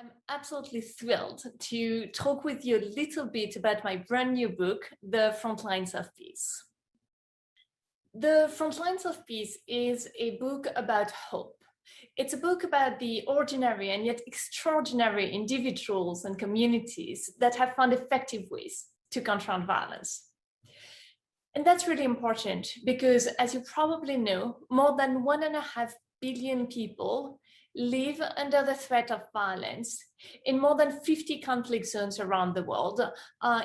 I'm absolutely thrilled to talk with you a little bit about my brand new book, The Frontlines of Peace. The Frontlines of Peace is a book about hope. It's a book about the ordinary and yet extraordinary individuals and communities that have found effective ways to confront violence. And that's really important because, as you probably know, more than 1.5 billion people live under the threat of violence in more than 50 conflict zones around the world,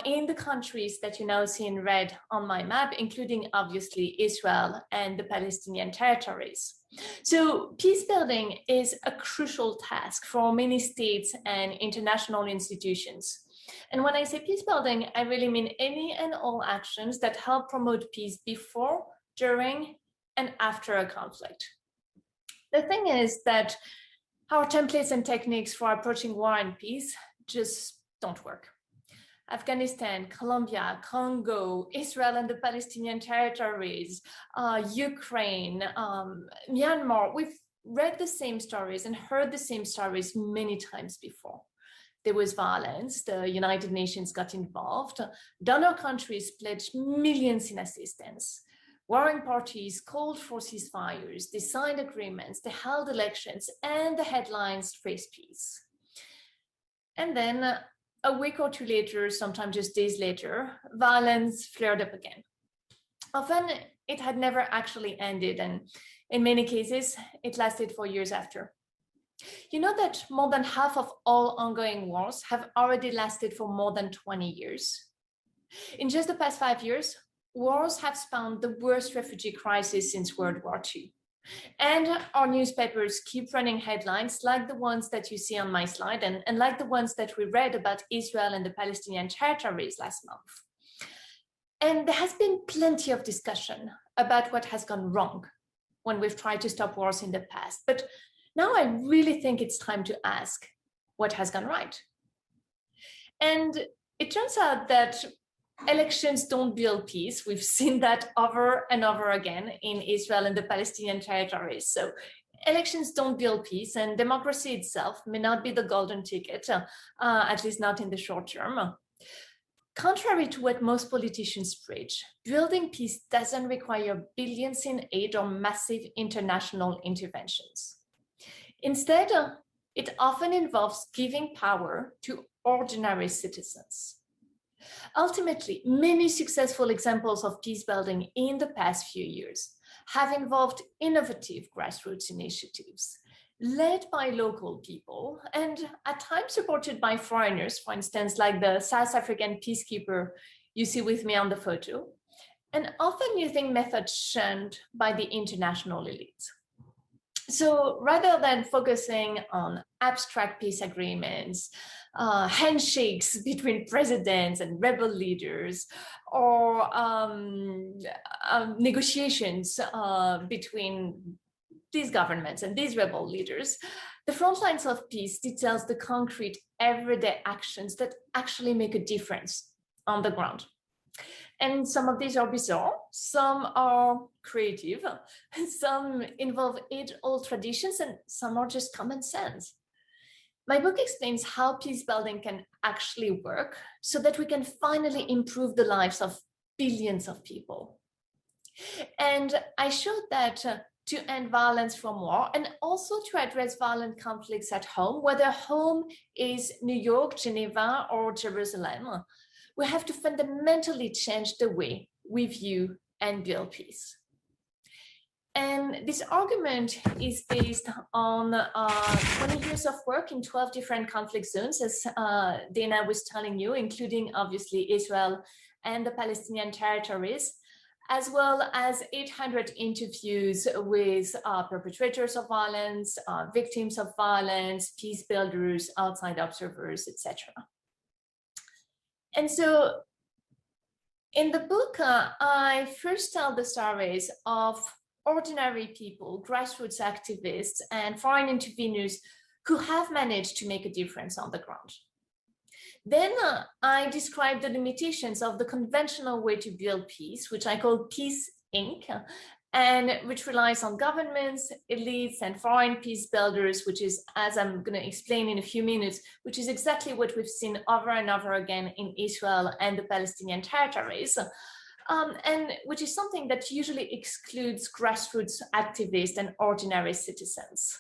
in the countries that you now see in red on my map, including obviously Israel and the Palestinian territories. So peace building is a crucial task for many states and international institutions. And when I say peace building, I really mean any and all actions that help promote peace before, during, and after a conflict. The thing is that our templates and techniques for approaching war and peace just don't work. Afghanistan, Colombia, Congo, Israel and the Palestinian territories, Ukraine, Myanmar, we've read the same stories and heard the same stories many times before. There was violence, the United Nations got involved, donor countries pledged millions in assistance. Warring parties called for ceasefires, they signed agreements, they held elections, and the headlines praised peace. And then a week or two later, sometimes just days later, violence flared up again. Often it had never actually ended, and in many cases, it lasted for years after. You know that more than half of all ongoing wars have already lasted for more than 20 years. In just the past 5 years, wars have spawned the worst refugee crisis since World War II. And our newspapers keep running headlines like the ones that you see on my slide and like the ones that we read about Israel and the Palestinian territories last month. And there has been plenty of discussion about what has gone wrong when we've tried to stop wars in the past. But now I really think it's time to ask what has gone right. And it turns out that elections don't build peace. We've seen that over and over again in Israel and the Palestinian territories. So elections don't build peace, and democracy itself may not be the golden ticket, at least not in the short term. Contrary to what most politicians preach, building peace doesn't require billions in aid or massive international interventions. Instead, it often involves giving power to ordinary citizens. Ultimately, many successful examples of peace building in the past few years have involved innovative grassroots initiatives led by local people and at times supported by foreigners, for instance, like the South African peacekeeper you see with me on the photo, and often using methods shunned by the international elite. So rather than focusing on abstract peace agreements, handshakes between presidents and rebel leaders, or negotiations between these governments and these rebel leaders, the Frontlines of Peace details the concrete everyday actions that actually make a difference on the ground. And some of these are bizarre, some are creative, some involve age-old traditions, and some are just common sense. My book explains how peace building can actually work so that we can finally improve the lives of billions of people. And I showed that to end violence from war and also to address violent conflicts at home, whether home is New York, Geneva, or Jerusalem, we have to fundamentally change the way we view and build peace. And this argument is based on 20 years of work in 12 different conflict zones, as Dana was telling you, including obviously Israel and the Palestinian territories, as well as 800 interviews with perpetrators of violence, victims of violence, peace builders, outside observers, etc. And so in the book, I first tell the stories of ordinary people, grassroots activists, and foreign interveners who have managed to make a difference on the ground. Then I describe the limitations of the conventional way to build peace, which I call Peace Inc., and which relies on governments, elites, and foreign peace builders, which is, as I'm going to explain in a few minutes, which is exactly what we've seen over and over again in Israel and the Palestinian territories. And which is something that usually excludes grassroots activists and ordinary citizens.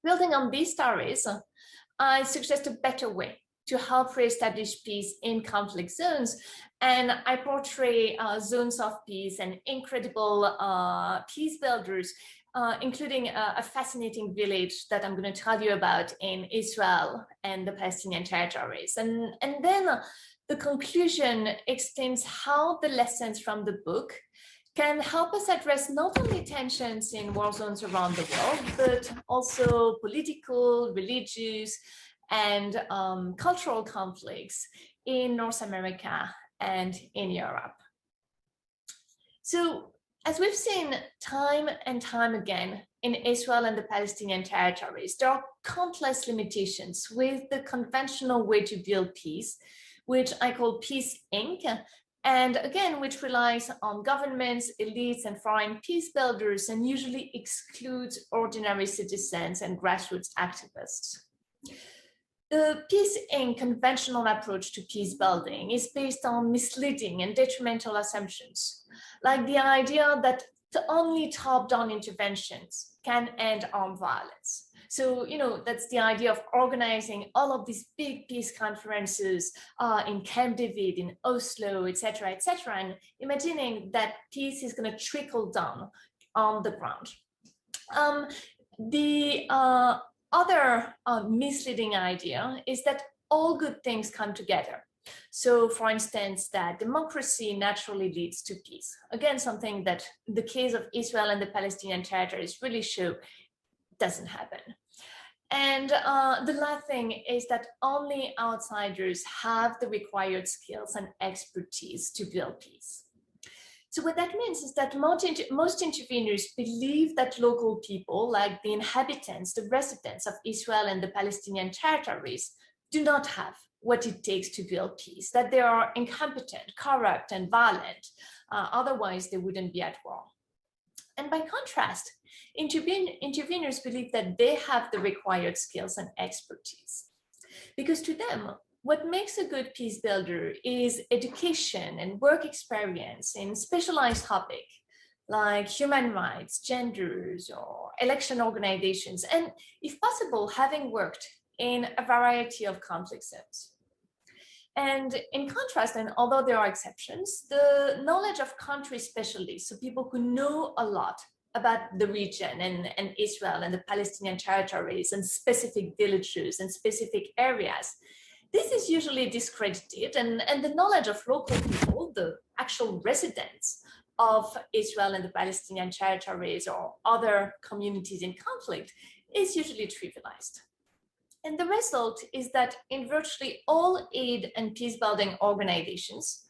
Building on these stories, I suggest a better way to help reestablish peace in conflict zones. And I portray zones of peace and incredible peace builders, including a fascinating village that I'm going to tell you about in Israel and the Palestinian territories. And then the conclusion explains how the lessons from the book can help us address not only tensions in war zones around the world, but also political, religious, and cultural conflicts in North America and in Europe. So, as we've seen time and time again in Israel and the Palestinian territories, there are countless limitations with the conventional way to build peace, which I call Peace Inc., and again, which relies on governments, elites, and foreign peace builders, and usually excludes ordinary citizens and grassroots activists. The Peace Inc. conventional approach to peace building is based on misleading and detrimental assumptions, like the idea that only top-down interventions can end armed violence. So, that's the idea of organizing all of these big peace conferences in Camp David, in Oslo, et cetera, and imagining that peace is going to trickle down on the ground. The other misleading idea is that all good things come together. So, for instance, that democracy naturally leads to peace. Again, something that the case of Israel and the Palestinian territories really show doesn't happen. And the last thing is that only outsiders have the required skills and expertise to build peace. So what that means is that most interveners believe that local people, like the inhabitants, the residents of Israel and the Palestinian territories, do not have what it takes to build peace, that they are incompetent, corrupt, and violent. Otherwise, they wouldn't be at war. And by contrast, interveners believe that they have the required skills and expertise. Because to them, what makes a good peace builder is education and work experience in specialized topics like human rights, genders, or election organizations, and if possible, having worked in a variety of conflict zones. And in contrast, and although there are exceptions, the knowledge of country specialists, so people who know a lot about the region and Israel and the Palestinian territories and specific villages and specific areas, this is usually discredited, and the knowledge of local people, the actual residents of Israel and the Palestinian territories or other communities in conflict, is usually trivialized. And the result is that in virtually all aid and peace-building organizations,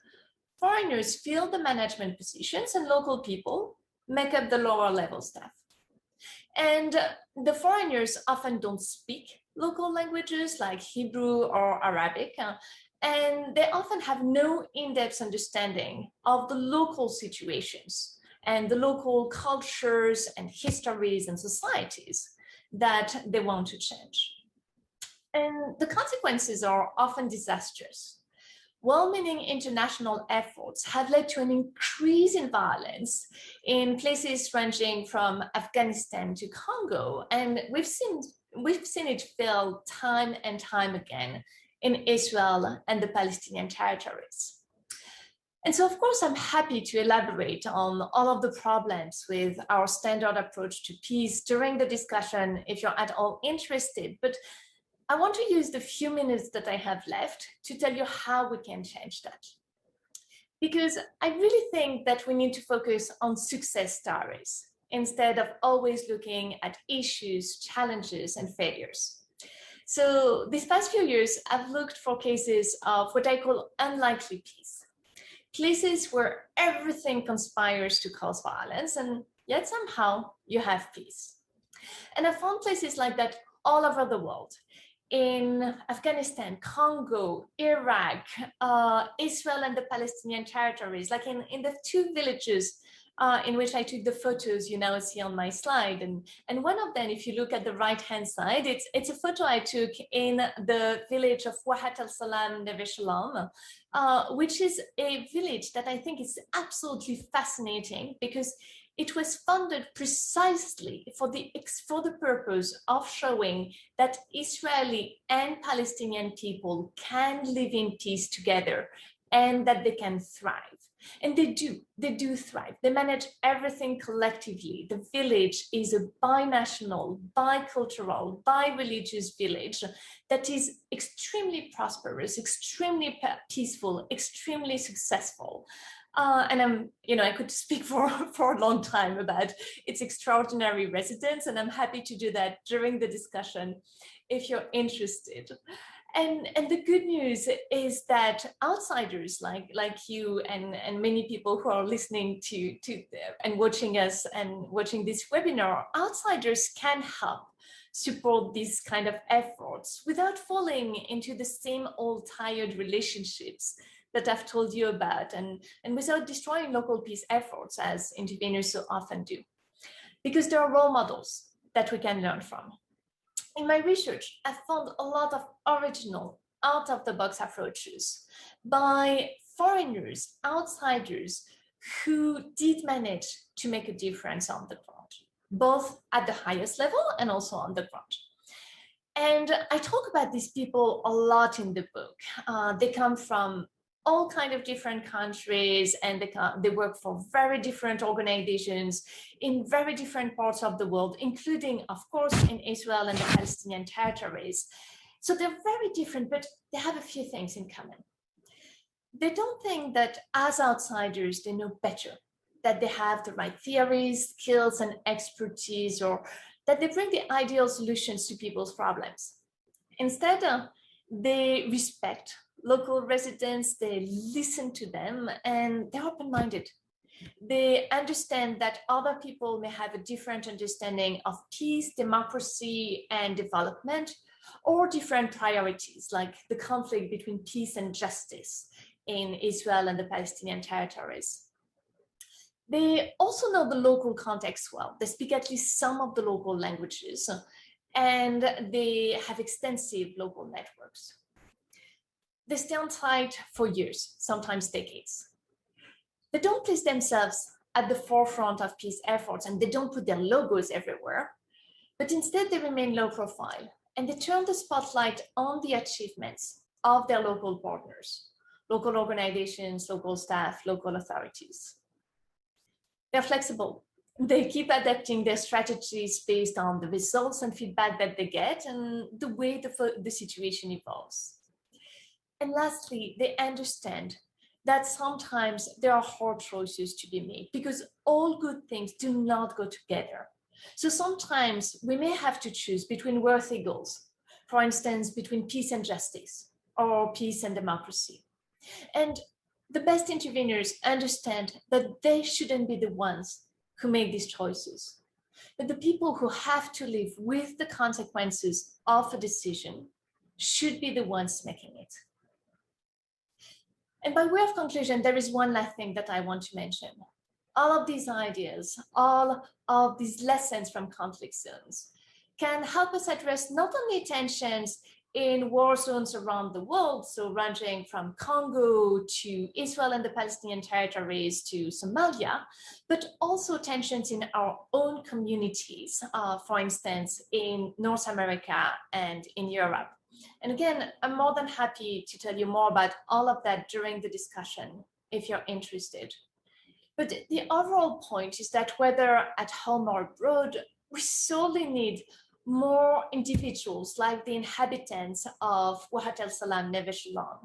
foreigners fill the management positions and local people make up the lower level staff. And the foreigners often don't speak local languages like Hebrew or Arabic, and they often have no in-depth understanding of the local situations and the local cultures and histories and societies that they want to change. And the consequences are often disastrous. Well-meaning international efforts have led to an increase in violence in places ranging from Afghanistan to Congo, and we've seen it fail time and time again in Israel and the Palestinian territories. And so, of course, I'm happy to elaborate on all of the problems with our standard approach to peace during the discussion if you're at all interested. But I want to use the few minutes that I have left to tell you how we can change that. Because I really think that we need to focus on success stories instead of always looking at issues, challenges, and failures. So these past few years, I've looked for cases of what I call unlikely peace. Places where everything conspires to cause violence, and yet somehow you have peace. And I found places like that all over the world. In Afghanistan, Congo, Iraq, Israel and the Palestinian territories, like in the two villages in which I took the photos you now see on my slide. And one of them, if you look at the right-hand side, it's a photo I took in the village of Wahat al-Salam, Neve Shalom, which is a village that I think is absolutely fascinating because it was funded precisely for the purpose of showing that Israeli and Palestinian people can live in peace together and that they can thrive. And they do thrive. They manage everything collectively. The village is a binational, bicultural, bi-religious village that is extremely prosperous, extremely peaceful, extremely successful. And I could speak for a long time about its extraordinary residents, and I'm happy to do that during the discussion if you're interested. And the good news is that outsiders like you and many people who are listening to and watching us and watching this webinar, outsiders can help support these kind of efforts without falling into the same old tired relationships that I've told you about, and without destroying local peace efforts as interveners so often do. Because there are role models that we can learn from. In my research, I found a lot of original, out-of-the-box approaches by foreigners, outsiders, who did manage to make a difference on the ground, both at the highest level and also on the ground. And I talk about these people a lot in the book. They come from all kinds of different countries, and they work for very different organizations in very different parts of the world, including, of course, in Israel and the Palestinian territories. So they're very different, but they have a few things in common. They don't think that as outsiders, they know better, that they have the right theories, skills, and expertise, or that they bring the ideal solutions to people's problems. Instead, they respect local residents, they listen to them, and they're open-minded. They understand that other people may have a different understanding of peace, democracy, and development, or different priorities, like the conflict between peace and justice in Israel and the Palestinian territories. They also know the local context well. They speak at least some of the local languages, and they have extensive local networks. They stay on site for years, sometimes decades. They don't place themselves at the forefront of peace efforts, and they don't put their logos everywhere, but instead they remain low profile, and they turn the spotlight on the achievements of their local partners, local organizations, local staff, local authorities. They're flexible. They keep adapting their strategies based on the results and feedback that they get and the way the situation evolves. And lastly, they understand that sometimes there are hard choices to be made because all good things do not go together. So sometimes we may have to choose between worthy goals, for instance, between peace and justice or peace and democracy. And the best interveners understand that they shouldn't be the ones who make these choices, but the people who have to live with the consequences of a decision should be the ones making it. And by way of conclusion, there is one last thing that I want to mention. All of these ideas, all of these lessons from conflict zones can help us address not only tensions in war zones around the world, so ranging from Congo to Israel and the Palestinian territories to Somalia, but also tensions in our own communities, for instance, in North America and in Europe. And again, I'm more than happy to tell you more about all of that during the discussion, if you're interested. But the overall point is that whether at home or abroad, we sorely need more individuals like the inhabitants of Wahat al-Salam, Neve Shalom.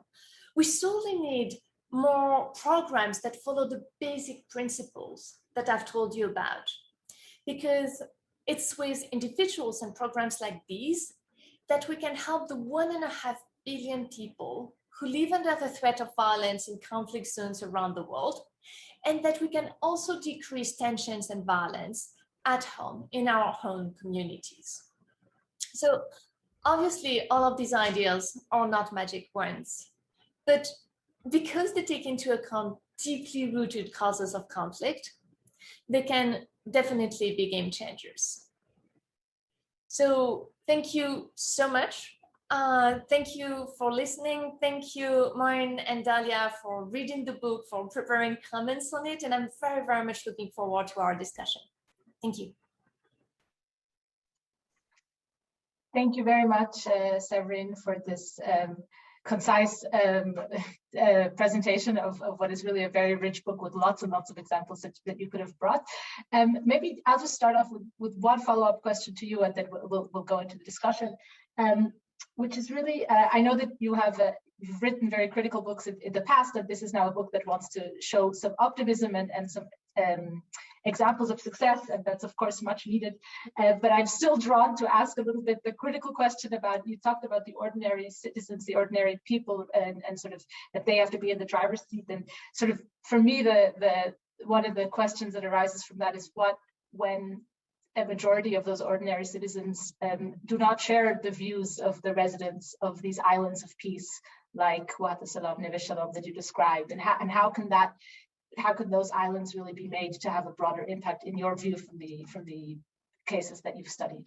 We sorely need more programs that follow the basic principles that I've told you about, because it's with individuals and programs like these that we can help the 1.5 billion people who live under the threat of violence in conflict zones around the world, and that we can also decrease tensions and violence at home in our own communities. So obviously all of these ideas are not magic words, but because they take into account deeply rooted causes of conflict, they can definitely be game changers. So thank you so much. Thank you for listening. Thank you, Moien and Dahlia, for reading the book, for preparing comments on it. And I'm very, very much looking forward to our discussion. Thank you. Thank you very much, Séverine, for this concise presentation of what is really a very rich book with lots and lots of examples that you could have brought. Maybe I'll just start off with one follow-up question to you, and then we'll go into the discussion, which is really, I know that you've written very critical books in the past, and this is now a book that wants to show some optimism and some examples of success, and that's of course much needed. But I'm still drawn to ask a little bit the critical question about, you talked about the ordinary citizens, the ordinary people, and sort of that they have to be in the driver's seat. And sort of for me, the one of the questions that arises from that is when a majority of those ordinary citizens do not share the views of the residents of these islands of peace, like Odeh Salam, Neve Shalom that you described, and how can those islands really be made to have a broader impact in your view from the cases that you've studied?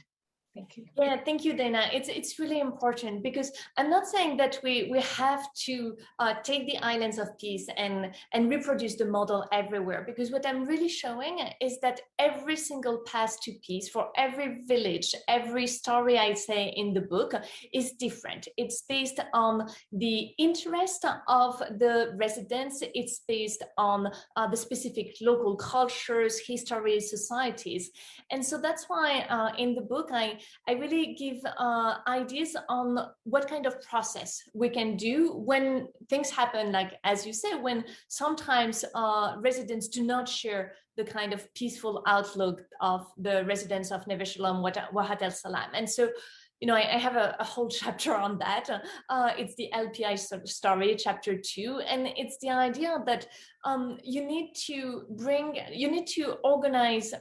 Thank you. Yeah, thank you, Dana. It's really important, because I'm not saying that we have to take the islands of peace and reproduce the model everywhere, because what I'm really showing is that every single path to peace for every village, every story I say in the book is different. It's based on the interest of the residents. It's based on the specific local cultures, histories, societies. And so that's why in the book, I really give ideas on what kind of process we can do when things happen, like, as you say, when sometimes residents do not share the kind of peaceful outlook of the residents of Neve Shalom, Wahat el Salam. And so, you know, I have a whole chapter on that. It's the LPI story, chapter 2, and it's the idea that you need to organize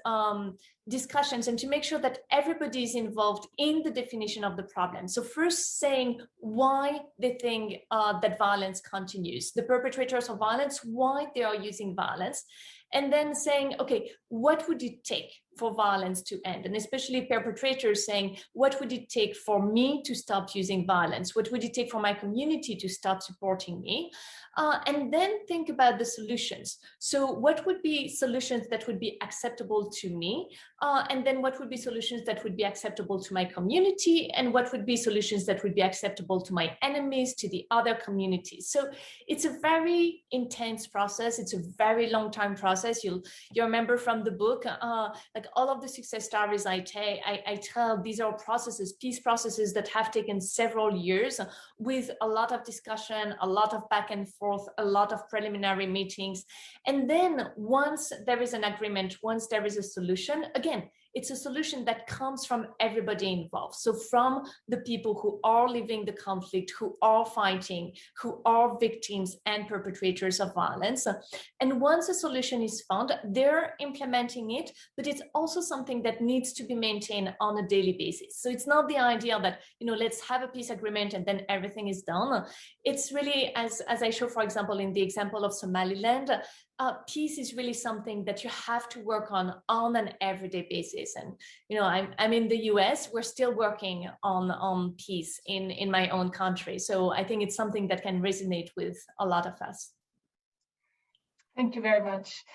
discussions and to make sure that everybody is involved in the definition of the problem. So first saying why they think that violence continues, the perpetrators of violence, why they are using violence, and then saying, okay, what would it take for violence to end? And especially perpetrators saying, what would it take for me to stop using violence? What would it take for my community to start supporting me? And then think about the solutions. So what would be solutions that would be acceptable to me? And then what would be solutions that would be acceptable to my community? And what would be solutions that would be acceptable to my enemies, to the other communities? So it's a very intense process. It's a very long time process. You remember from the book, like all of the success stories I tell, these are processes, peace processes that have taken several years with a lot of discussion, a lot of back and forth, a lot of preliminary meetings. And then once there is an agreement, once there is a solution, again, it's a solution that comes from everybody involved. So from the people who are living the conflict, who are fighting, who are victims and perpetrators of violence. And once a solution is found, they're implementing it, but it's also something that needs to be maintained on a daily basis. So it's not the idea that, you know, let's have a peace agreement and then everything is done. It's really, as I show, for example, in the example of Somaliland, peace is really something that you have to work on an everyday basis. And, you know, I'm in the US, we're still working on peace in my own country. So I think it's something that can resonate with a lot of us. Thank you very much.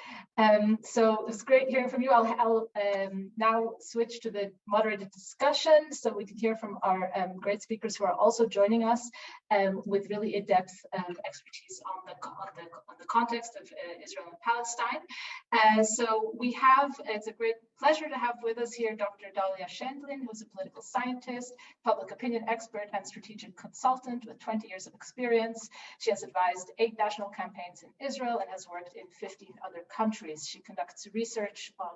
So it's great hearing from you. I'll now switch to the moderated discussion so we can hear from our great speakers who are also joining us with really in-depth expertise on the context of Israel and Palestine. So we have, it's a great pleasure to have with us here Dr. Dahlia Scheindlin, who's a political scientist, public opinion expert, and strategic consultant with 20 years of experience. She has advised 8 national campaigns in Israel and has worked in 15 other countries. She conducts research on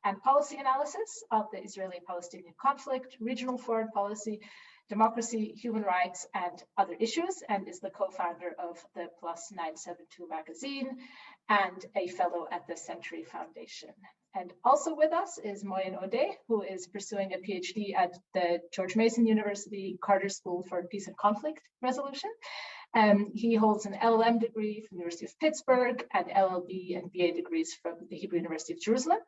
and policy analysis of the Israeli-Palestinian conflict, regional foreign policy, democracy, human rights, and other issues, and is the co-founder of the Plus 972 magazine and a fellow at the Century Foundation. And also with us is Moien Odeh, who is pursuing a PhD at the George Mason University Carter School for Peace and Conflict Resolution. He holds an LLM degree from the University of Pittsburgh and LLB and BA degrees from the Hebrew University of Jerusalem.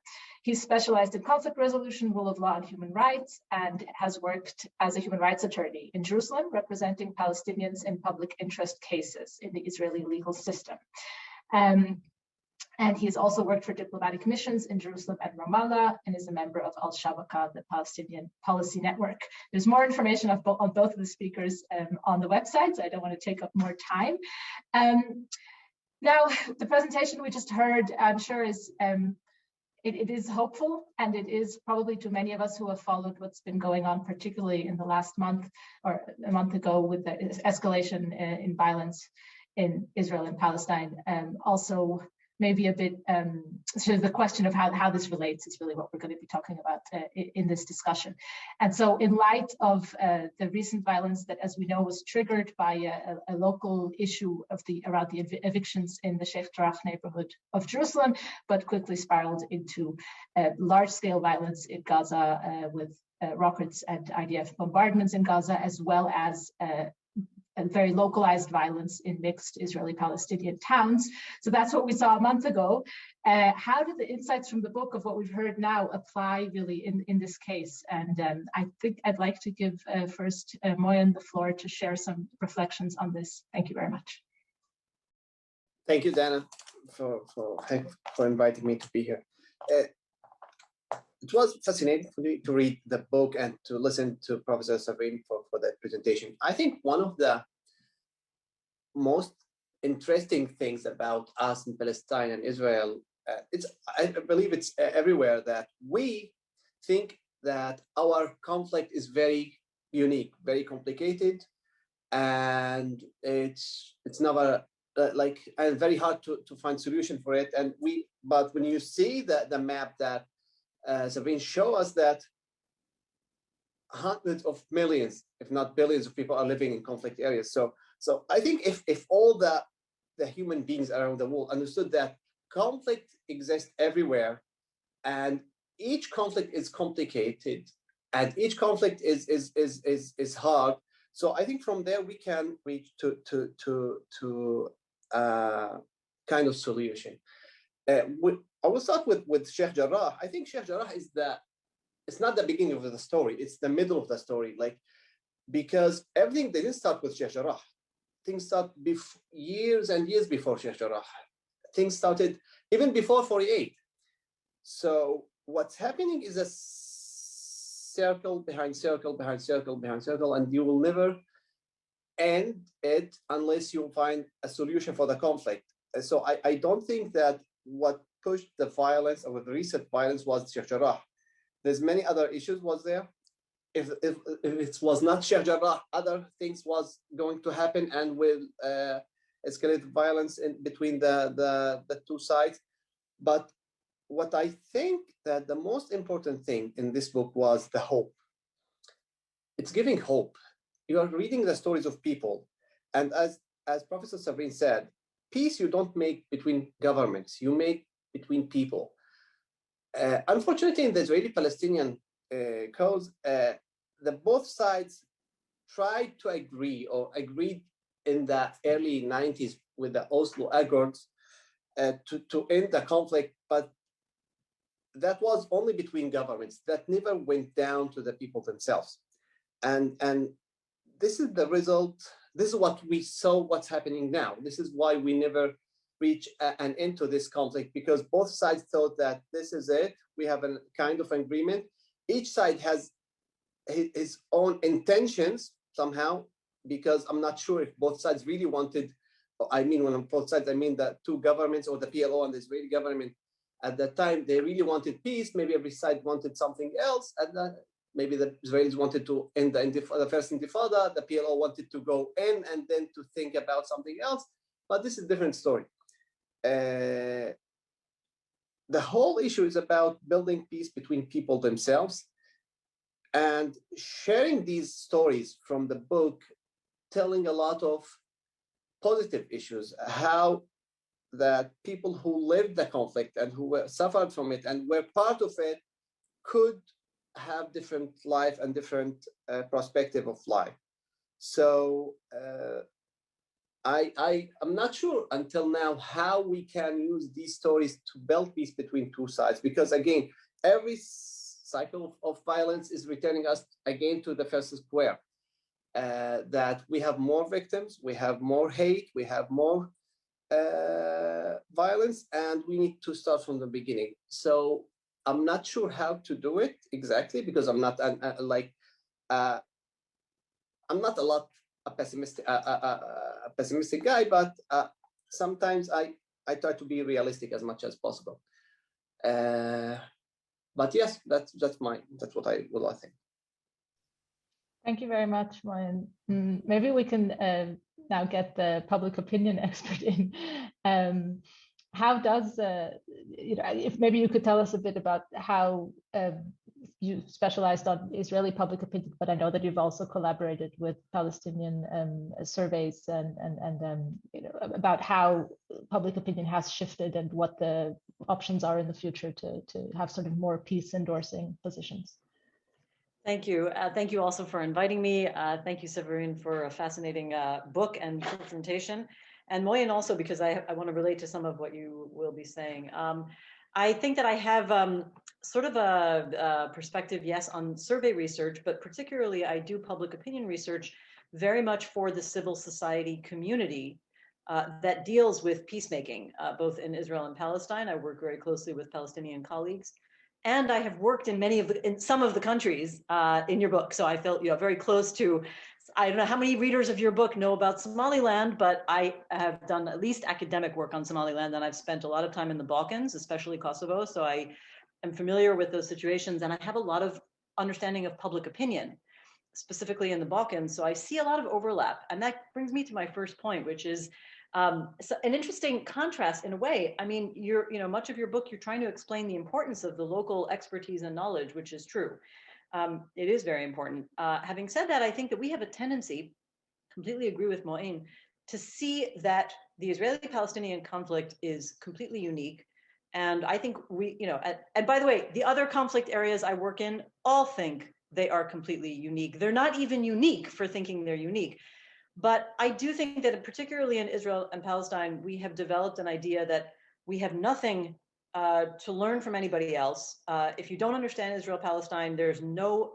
He's specialized in conflict resolution, rule of law, and human rights, and has worked as a human rights attorney in Jerusalem, representing Palestinians in public interest cases in the Israeli legal system. And he's also worked for diplomatic missions in Jerusalem and Ramallah, and is a member of Al-Shabaka, the Palestinian Policy Network. There's more information on both of the speakers on the website, so I don't want to take up more time. Now, the presentation we just heard, I'm sure is, it is hopeful, and it is probably to many of us who have followed what's been going on, particularly in the last month or a month ago with the escalation in violence in Israel and Palestine, also maybe a bit sort of the question of how this relates is really what we're going to be talking about in this discussion. And so in light of the recent violence that, as we know, was triggered by a local issue of around the evictions in the Sheikh Jarrah neighborhood of Jerusalem, but quickly spiraled into large-scale violence in Gaza with rockets and IDF bombardments in Gaza, as well as very localized violence in mixed Israeli-Palestinian towns. So that's what we saw a month ago. How do the insights from the book of what we've heard now apply really in this case? And I think I'd like to give first Moien the floor to share some reflections on this. Thank you very much. Thank you, Dana, for inviting me to be here. It was fascinating for me to read the book and to listen to Professor Séverine for that presentation. I think one of the most interesting things about us in Palestine and Israel, I believe it's everywhere, that we think that our conflict is very unique, very complicated, and it's never and very hard to find solution for it. But when you see the map that Séverine show us, that hundreds of millions, if not billions, of people are living in conflict areas. So I think if all the human beings around the world understood that conflict exists everywhere, and each conflict is complicated, and each conflict is hard. So I think from there we can reach to kind of solution. I will start with Sheikh Jarrah. I think Sheikh Jarrah it's not the beginning of the story, it's the middle of the story. Because everything didn't start with Sheikh Jarrah. Things start years and years before Sheikh Jarrah. Things started even before 48. So what's happening is a circle behind circle behind circle behind circle, and you will never end it unless you find a solution for the conflict. So I don't think that what pushed the violence or the recent violence was Sheikh Jarrah. There's many other issues was there. If it was not Sheikh Jarrah, other things was going to happen and will escalate violence in between the two sides. But what I think that the most important thing in this book was the hope. It's giving hope. You are reading the stories of people, and as Professor Séverine said, peace you don't make between governments, you make between people. Unfortunately, in the Israeli-Palestinian cause, the both sides tried to agree or agreed in the early 90s with the Oslo Accords to end the conflict, but that was only between governments. That never went down to the people themselves. And this is the result. This is what we saw what's happening now. This is why we never reach an end to this conflict, because both sides thought that this is it. We have a kind of agreement. Each side has his own intentions somehow, because I'm not sure if both sides really wanted, I mean, when I'm both sides, I mean the two governments or the PLO and the Israeli government at that time, they really wanted peace. Maybe every side wanted something else. And maybe the Israelis wanted to end the first intifada. The PLO wanted to go in and then to think about something else. But this is a different story. The whole issue is about building peace between people themselves and sharing these stories from the book, telling a lot of positive issues, how that people who lived the conflict and who suffered from it and were part of it could have different life and different perspective of life. So I'm not sure until now how we can use these stories to build peace between two sides, because again, every cycle of violence is returning us again to the first square, that we have more victims, we have more hate, we have more violence, and we need to start from the beginning. So I'm not sure how to do it exactly, because I'm not a pessimistic guy, but sometimes I try to be realistic as much as possible. But yes, that's what I think. Thank you very much, Moien. Maybe we can now get the public opinion expert in. How does if maybe you could tell us a bit about how you specialized on Israeli public opinion, but I know that you've also collaborated with Palestinian surveys and about how public opinion has shifted and what the options are in the future to have sort of more peace endorsing positions. Thank you. Thank you also for inviting me. Thank you, Séverine, for a fascinating book and presentation. And Moien also, because I want to relate to some of what you will be saying. I think that I have sort of a perspective, yes, on survey research, but particularly I do public opinion research very much for the civil society community that deals with peacemaking, both in Israel and Palestine. I work very closely with Palestinian colleagues. And I have worked in some of the countries in your book. So I felt very close to, I don't know how many readers of your book know about Somaliland, but I have done at least academic work on Somaliland, and I've spent a lot of time in the Balkans, especially Kosovo. So I am familiar with those situations, and I have a lot of understanding of public opinion, specifically in the Balkans. So I see a lot of overlap. And that brings me to my first point, which is so an interesting contrast in a way. I mean, much of your book, you're trying to explain the importance of the local expertise and knowledge, which is true. It is very important. Having said that, I think that we have a tendency, completely agree with Moien, to see that the Israeli-Palestinian conflict is completely unique. And I think and by the way, the other conflict areas I work in all think they are completely unique. They're not even unique for thinking they're unique. But I do think that particularly in Israel and Palestine, we have developed an idea that we have nothing to learn from anybody else. If you don't understand Israel-Palestine, there's no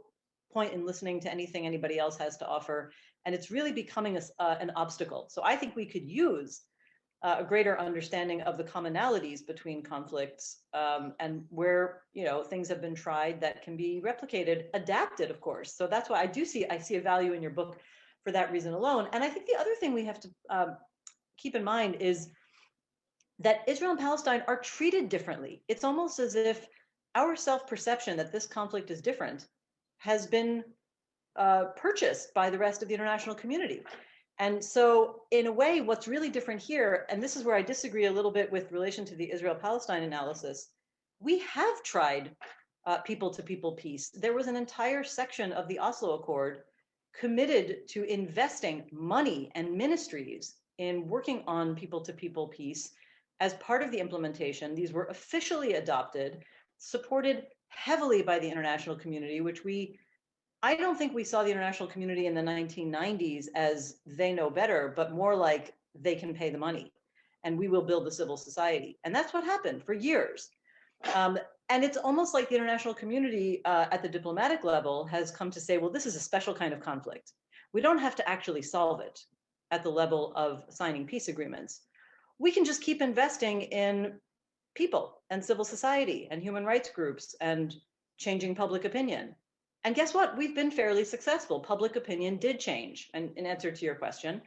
point in listening to anything anybody else has to offer. And it's really becoming an obstacle. So I think we could use a greater understanding of the commonalities between conflicts and where things have been tried that can be replicated, adapted, of course. So that's why I see a value in your book for that reason alone. And I think the other thing we have to keep in mind is that Israel and Palestine are treated differently. It's almost as if our self-perception that this conflict is different has been purchased by the rest of the international community. And so in a way, what's really different here, and this is where I disagree a little bit with relation to the Israel-Palestine analysis, we have tried people-to-people peace. There was an entire section of the Oslo Accord committed to investing money and ministries in working on people-to-people peace as part of the implementation. These were officially adopted, supported heavily by the international community, which I don't think we saw the international community in the 1990s as they know better, but more like they can pay the money and we will build the civil society. And that's what happened for years. And it's almost like the international community at the diplomatic level has come to say, well, this is a special kind of conflict. We don't have to actually solve it at the level of signing peace agreements. We can just keep investing in people and civil society and human rights groups and changing public opinion. And guess what? We've been fairly successful. Public opinion did change. And in answer to your question,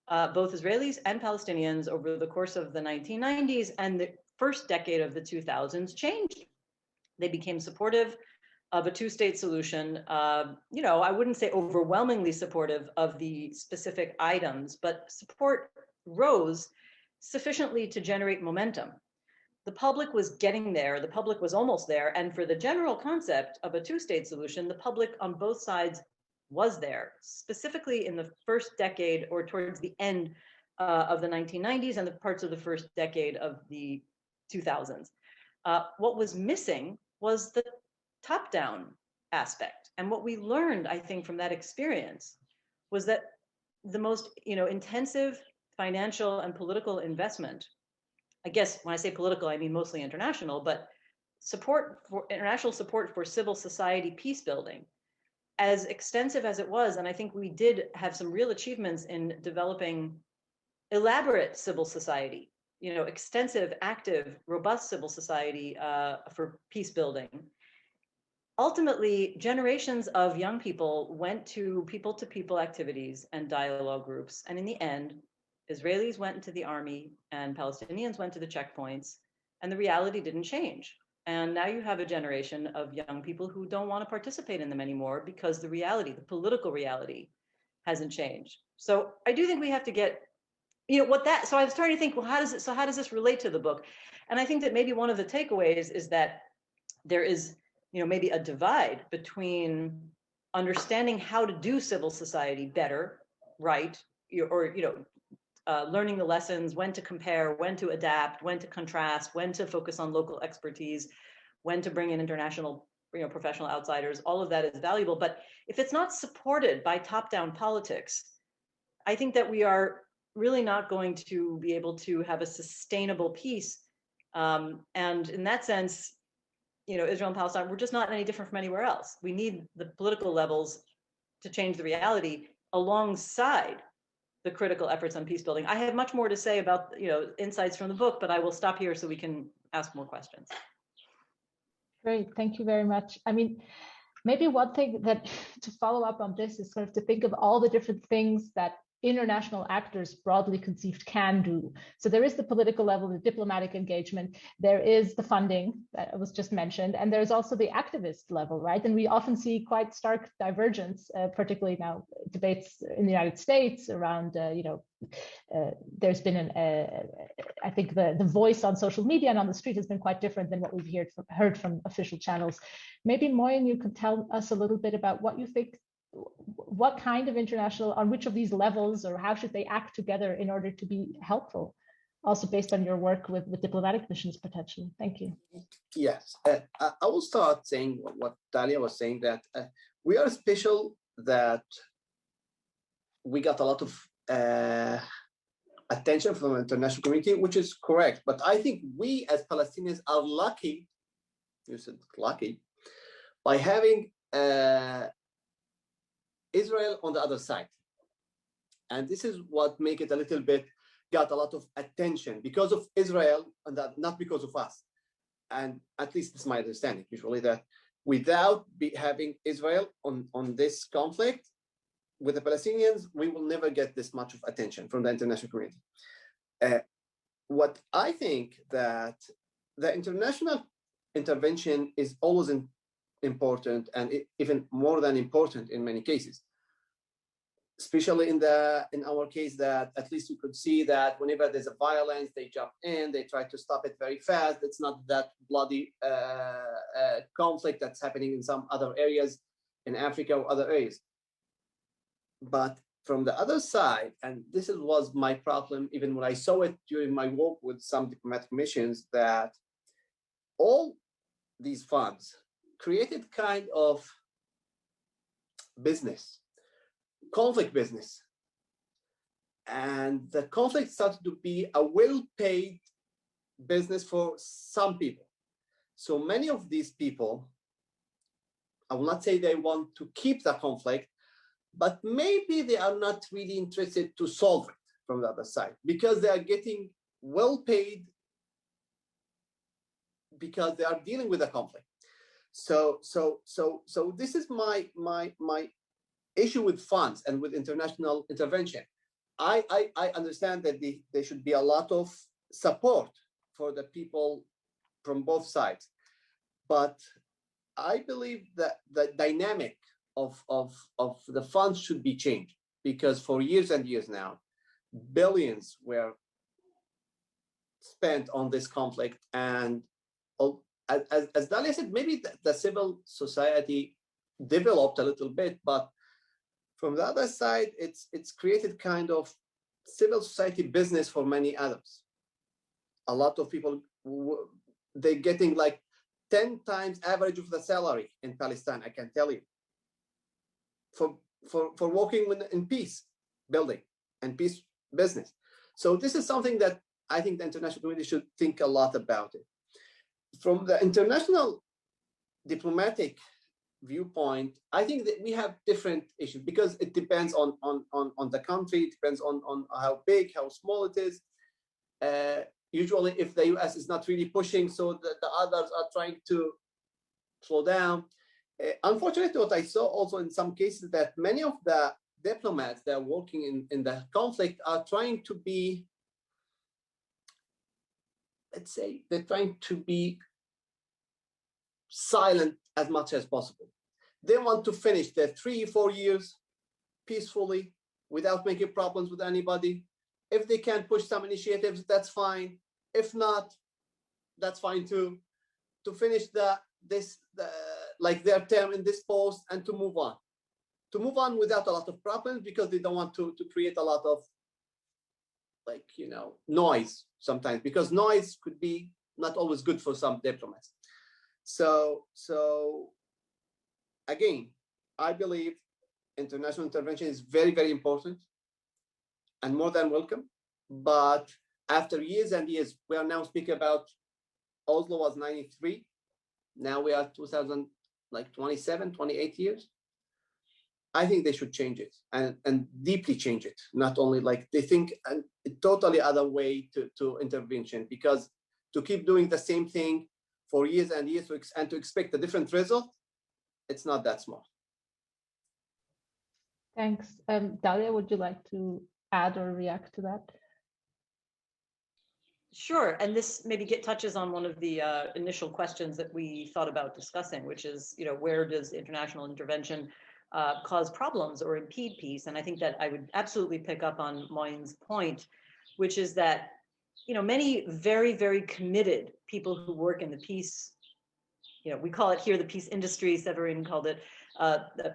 both Israelis and Palestinians over the course of the 1990s and the first decade of the 2000s changed. They became supportive of a two-state solution. I wouldn't say overwhelmingly supportive of the specific items, but support rose sufficiently to generate momentum. The public was getting there. The public was almost there. And for the general concept of a two-state solution, the public on both sides was there, specifically in the first decade or towards the end of the 1990s and the parts of the first decade of the 2000s. What was missing was the top-down aspect. And what we learned, I think, from that experience was that the most, intensive financial and political investment, I guess when I say political, I mean mostly international, but international support for civil society peace building, as extensive as it was, and I think we did have some real achievements in developing elaborate civil society, extensive, active, robust civil society for peace building. Ultimately, generations of young people went to people-to-people activities and dialogue groups. And in the end, Israelis went into the army and Palestinians went to the checkpoints, and the reality didn't change. And now you have a generation of young people who don't want to participate in them anymore because the reality, the political reality, hasn't changed. So I do think we have to get, so I was trying to think, well, how does this relate to the book? And I think that maybe one of the takeaways is that there is, maybe a divide between understanding how to do civil society better, right? Learning the lessons, when to compare, when to adapt, when to contrast, when to focus on local expertise, when to bring in international, professional outsiders. All of that is valuable. But if it's not supported by top-down politics, I think that we are really not going to be able to have a sustainable peace. And in that sense, Israel and Palestine, we're just not any different from anywhere else. We need the political levels to change the reality alongside the critical efforts on peace building. I have much more to say about, insights from the book, but I will stop here so we can ask more questions. Great, thank you very much. I mean, maybe one thing that to follow up on this is sort of to think of all the different things that international actors broadly conceived can do. So there is the political level, the diplomatic engagement, there is the funding that was just mentioned, and there's also the activist level, right? And we often see quite stark divergence, particularly now debates in the United States around, there's been I think the voice on social media and on the street has been quite different than what we've heard from official channels. Maybe Moien, you could tell us a little bit about what you think, what kind of international, on which of these levels, or how should they act together in order to be helpful, also based on your work with diplomatic missions potentially. Thank you. Yes, I will start saying what Dahlia was saying, that we are special, that we got a lot of attention from the international community, which is correct. But I think we as Palestinians are lucky, you said lucky, by having Israel on the other side. And this is what make it a little bit, got a lot of attention because of Israel, and that not because of us. And at least it's my understanding usually, that without having Israel on this conflict with the Palestinians, we will never get this much of attention from the international community. What I think that the international intervention is always important, and even more than important in many cases. Especially in our case, that at least we could see that whenever there's a violence, they jump in, they try to stop it very fast. It's not that bloody conflict that's happening in some other areas in Africa or other areas. But from the other side, and this was my problem, even when I saw it during my work with some diplomatic missions, that all these funds created kind of business, conflict business. And the conflict started to be a well-paid business for some people. So many of these people, I will not say they want to keep the conflict, but maybe they are not really interested to solve it from the other side, because they are getting well-paid because they are dealing with a conflict. So this is my issue with funds and with international intervention. I understand that there should be a lot of support for the people from both sides, but I believe that the dynamic of the funds should be changed, because for years and years now, billions were spent on this conflict, and as Dahlia said, maybe the civil society developed a little bit, but from the other side, it's created kind of civil society business for many others. A lot of people, they're getting like 10 times average of the salary in Palestine, I can tell you, for working in peace building and peace business. So this is something that I think the international community should think a lot about it. From the international diplomatic viewpoint, I think that we have different issues because it depends on the country, it depends on how big, how small it is. Usually if the US is not really pushing, so the others are trying to slow down. Unfortunately, what I saw also in some cases that many of the diplomats that are working in the conflict are trying to be, let's say, they're trying to be silent as much as possible. They want to finish their 3-4 years peacefully without making problems with anybody. If they can push some initiatives, that's fine. If not, that's fine too. To finish like their term in this post and to move on. To move on without a lot of problems because they don't want to create a lot of noise sometimes, because noise could be not always good for some diplomats. So again, I believe international intervention is very, very important and more than welcome. But after years and years, we are now speaking about Oslo was 93. Now we are 2027, 28 years. I think they should change it and deeply change it. Not only like they think a totally other way to intervention, because to keep doing the same thing for years and years and to expect a different result, it's not that smart. Thanks. Dahlia, would you like to add or react to that? Sure, and this maybe touches on one of the initial questions that we thought about discussing, which is, where does international intervention cause problems or impede peace? And I think that I would absolutely pick up on Moien's point, which is that, many very, very committed people who work in the peace, we call it here the peace industry, Séverine called it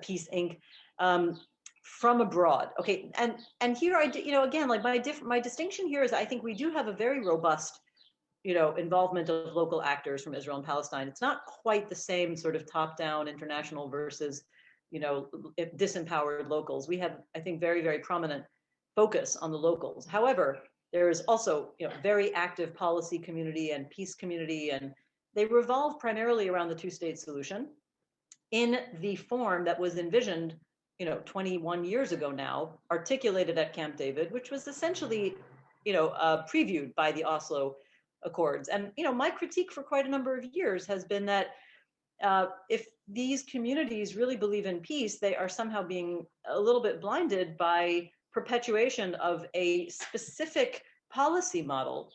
Peace Inc., from abroad. Okay, and here again, like my distinction here is I think we do have a very robust, involvement of local actors from Israel and Palestine. It's not quite the same sort of top-down international versus, disempowered locals. We have, I think, very, very prominent focus on the locals. However, there is also, very active policy community and peace community, and they revolve primarily around the two-state solution in the form that was envisioned 21 years ago now, articulated at Camp David, which was essentially, previewed by the Oslo Accords. And, my critique for quite a number of years has been that if these communities really believe in peace, they are somehow being a little bit blinded by perpetuation of a specific policy model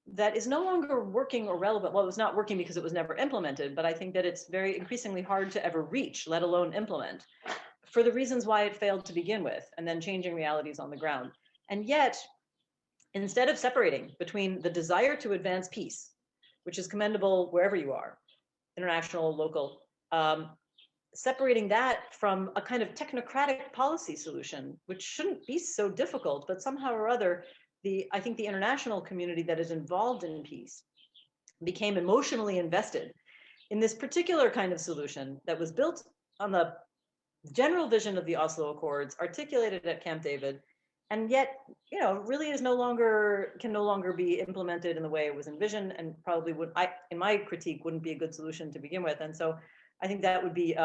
that is no longer working or relevant. Well, it was not working because it was never implemented, but I think that it's very increasingly hard to ever reach, let alone implement, for the reasons why it failed to begin with, and then changing realities on the ground. And yet, instead of separating between the desire to advance peace, which is commendable wherever you are, international, local, separating that from a kind of technocratic policy solution, which shouldn't be so difficult, but somehow or other, I think the international community that is involved in peace became emotionally invested in this particular kind of solution that was built on the general vision of the Oslo Accords, articulated at Camp David, and yet, really can no longer be implemented in the way it was envisioned, and probably in my critique, wouldn't be a good solution to begin with. And so I think that would be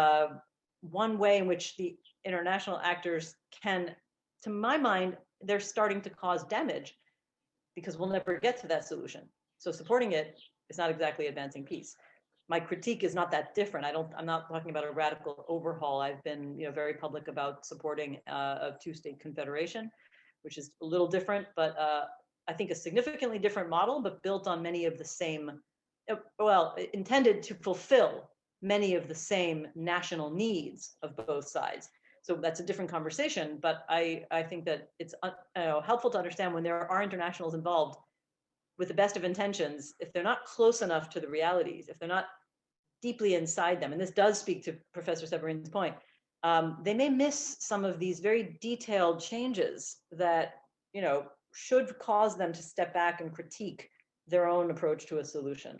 one way in which the international actors can, to my mind, they're starting to cause damage because we'll never get to that solution. So supporting it is not exactly advancing peace. My critique is not that different. I'm not talking about a radical overhaul. I've been, very public about supporting a two-state confederation, which is a little different, but I think a significantly different model, but built on many of the same, intended to fulfill many of the same national needs of both sides. So that's a different conversation, but I think that it's helpful to understand when there are internationals involved with the best of intentions, if they're not close enough to the realities, if they're not deeply inside them, and this does speak to Professor Severine's point, they may miss some of these very detailed changes that should cause them to step back and critique their own approach to a solution.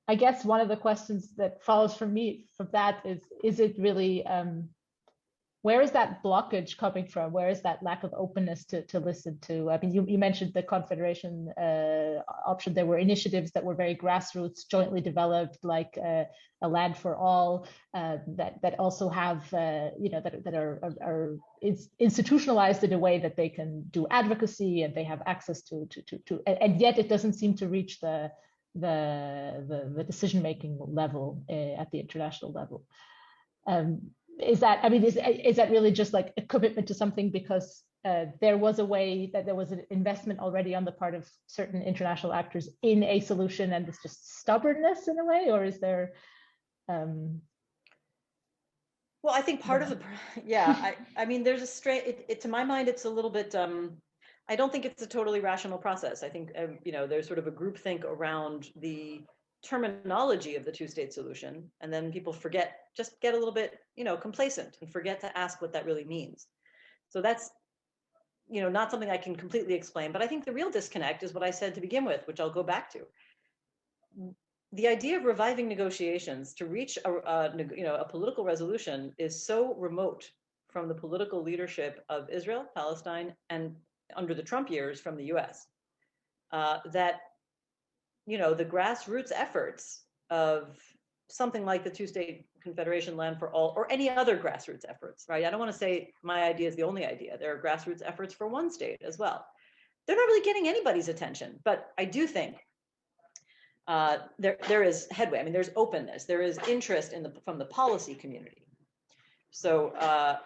I guess one of the questions that follows from that is it really, where is that blockage coming from? Where is that lack of openness to listen to? I mean, you mentioned the Confederation option. There were initiatives that were very grassroots, jointly developed, like a Land for All, that also have, that are institutionalized in a way that they can do advocacy and they have access to, and yet it doesn't seem to reach the decision-making level at the international level. Is that really just like a commitment to something because there was a way that there was an investment already on the part of certain international actors in a solution and it's just stubbornness in a way, or is there? Well, I think part of the, I mean, there's a straight, to my mind, it's a little bit, I don't think it's a totally rational process. I think, there's sort of a groupthink around the terminology of the two-state solution, and then people just get a little bit, complacent and forget to ask what that really means. So that's, not something I can completely explain, but I think the real disconnect is what I said to begin with, which I'll go back to. The idea of reviving negotiations to reach a political resolution is so remote from the political leadership of Israel, Palestine, and under the Trump years from the US, that the grassroots efforts of something like the two-state confederation, Land for All, or any other grassroots efforts, right? I don't want to say my idea is the only idea. There are grassroots efforts for one state as well. They're not really getting anybody's attention, but I do think there is headway. I mean, there's openness. There is interest from the policy community. So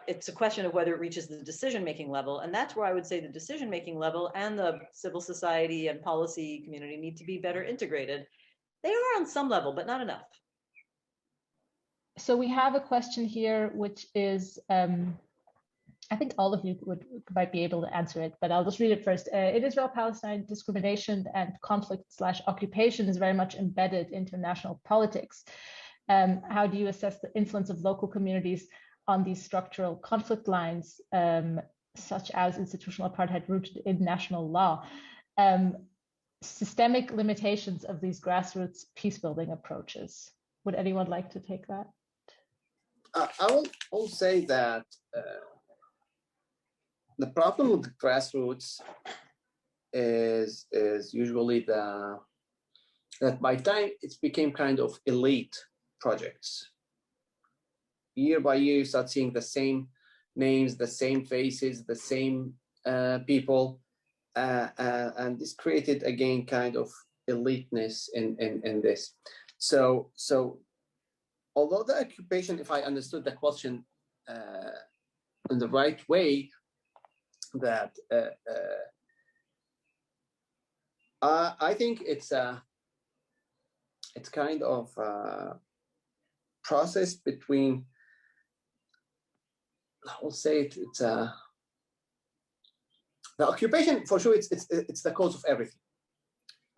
it's a question of whether it reaches the decision-making level. And that's where I would say the decision-making level and the civil society and policy community need to be better integrated. They are on some level, but not enough. So we have a question here, which is, I think all of you might be able to answer it, but I'll just read it first. In Israel-Palestine, discrimination and conflict/occupation is very much embedded into national politics. How do you assess the influence of local communities on these structural conflict lines, such as institutional apartheid rooted in national law? Systemic limitations of these grassroots peace-building approaches. Would anyone like to take that? I will say that the problem with the grassroots is usually that by time it's became kind of elite projects. Year by year, you start seeing the same names, the same faces, the same people, and this created again kind of eliteness in this. So although the occupation, if I understood the question in the right way, that I think it's kind of a process between, I will say it's the occupation for sure. It's the cause of everything.